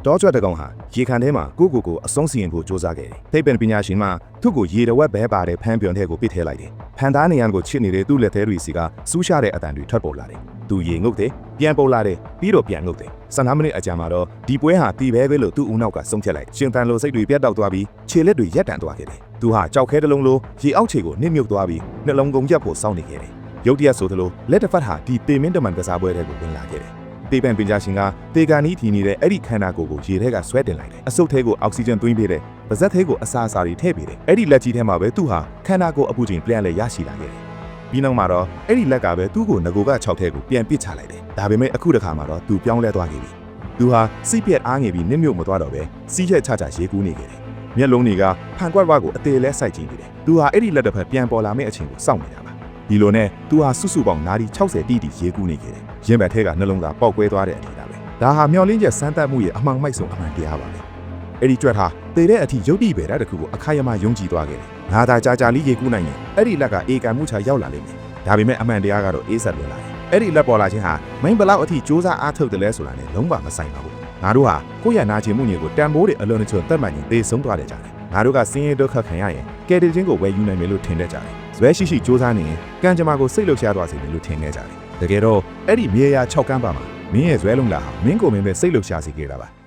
တောကျွတ်တကောင်ဟာရေခမ်းထဲမှာကိုအဆုံးစီရင်ဖို့စ조사ခဲ့တယ်။သိပ္ပံပညာရှင်မှသူ့ကိုရေတဝက်ဘဲပါတဲ့ဖမ်းပြွန်ထဲကိုပစ်ထဲလိုက်တယ်။ဖန်သားနေရန်ကိုချစ်နေတဲ့သူ့လက်သေးတွေစီကစူးရှာတဲ့အတန်တွေထွက်ပေါ်လာတယ်။သူရေငုတ်တယ်ပြန်ပေါ်လာတယ်ပြီးတော့ပြန်ငုတ်တယ်15မိနစ်အကြာမှာတော့ဒီပွဲဟာတီပဲလို့သူ့ဦးနောက်ကဆုံးဖြတ်လိုက်ရှင်တန်လိုစိတ်တွေပြတ်တောက်သွားပြီးခြေလက်တွေရက်တန်သွားခဲ့တယ်။သူဟာကြောက်ခဲတစ်လုံးလိုရေအောက်ခြေကိုနစ်မြုပ်သွားပြီးနှလုံးကုန်ရက်ဖို့စောင့်နေခဲ့တယ်။ရုတ်တရက်ဆိုသလိုလက်တစ်ဖက်ဟာဒီတေမင်းတမန်ကစားပွဲတွေကိုဝင်လာခဲ့တယ်။တေပံပညာရှင်ကတေဂာနီးထီနေတဲ့အဲ့ဒီခန္ဓာကိုယ်ကိုရေထဲကဆွဲတင်လိုက်တယ်။အဆုတ်ထဲကိုအောက်ဆီဂျင်သွင်းပေးတယ်။ပါးစပ်ထဲကိုအစာအစာတွေထည့်ပေးတယ်။အဲ့ဒီလက်ကြီးထဲမှာပဲသူ့ဟာခန္ဓာကိုယ်အပူချိန်ပြန်လဲရရှိလာခဲ့တယ်။ပြီးနောက်မှာတော့အဲ့ဒီလက်ကပဲသူ့ကိုငကိုက6ထဲကိုပြန်ပစ်ချလိုက်တယ်။ဒါပေမဲ့အခုတစ်ခါမှာတော့သူပြောင်းလဲသွားခဲ့ပြီ။သူဟာစိတ်ပြက်အားငယ်ပြီးနစ်မြုပ်မသွားတော့ပဲစီးချက်ချရေကူးနေခဲ့တယ်။မျက်လုံးတွေကဖန်ကွက်ဝါကိုအသေးလဲစိုက်ကြည့်နေတယ်။သူဟာအဲ့ဒီလက်တစ်ဖက်ပြန်ပေါ်လာမယ့်အချိန်ကိုစောင့်နေတာပါ။ဒီလိုနဲ့သူဟာစုစုပေါင်းနာရီ60တိတိရေကူးနေခဲ့တယ်။ရင်ဘတ်ထဲကနှလုံးသားပေါက်ကွဲသွားတဲ့အထိဒါပဲ။ဒါဟာမျောလင်းချက်စမ်းသပ်မှုရဲ့အမှန်မိုက်ဆုံးအမှန်တရားပါပဲ။အဲ့ဒီကြွက်ဟာတေတဲ့အထိရုပ်တိပဲတဲ့တခုကိုအခိုင်အမာယုံကြည်သွားခဲ့တယ်။ငါသာကြာလေးရေကူးနိုင်ရင်အဲ့ဒီလက်ကအေကန်မှုချရောက်လာလိမ့်မယ်။ဒါပေမဲ့အမှန်တရားကတော့အေးဆက်လွန်လာတယ်။အဲ့ဒီလက်ပေါ်လာခြင်းဟာမင်းဘလောက်အထိစ조사အားထုတ်တယ်လဲဆိုတာနဲ့လုံးဝမဆိုင်ပါဘူး။ငါတို့ဟာကိုယ့်ရဲ့နာကျင်မှုတွေကိုတန်ဖိုးတွေအလွန်တချို့သက်မှတ်ရင်သေဆုံးသွားတယ်ကြတယ်။ငါတို့ကစင်းရဲဒုက္ခခံရရင်ကယ်တင်ခြင်းကိုဝယ်ယူနိုင်မယ်လို့ထင်တတ်ကြတယ်။ဇွဲရှိရှိစ조사နေရင်ကံကြမ္မာကိုစိတ်လှုပ်ရှားသွားစေတယ်လို့ထင်ခဲ့ကြတယ်။တကယ်တော့အဲ့ဒီမြေယာ6ကမ်းပါမှာမင်းရဲ့ဇွဲလုံးလာဟာမင်းကိုမင်းပဲစိတ်လှုပ်ရှားစေခဲ့တာပါ။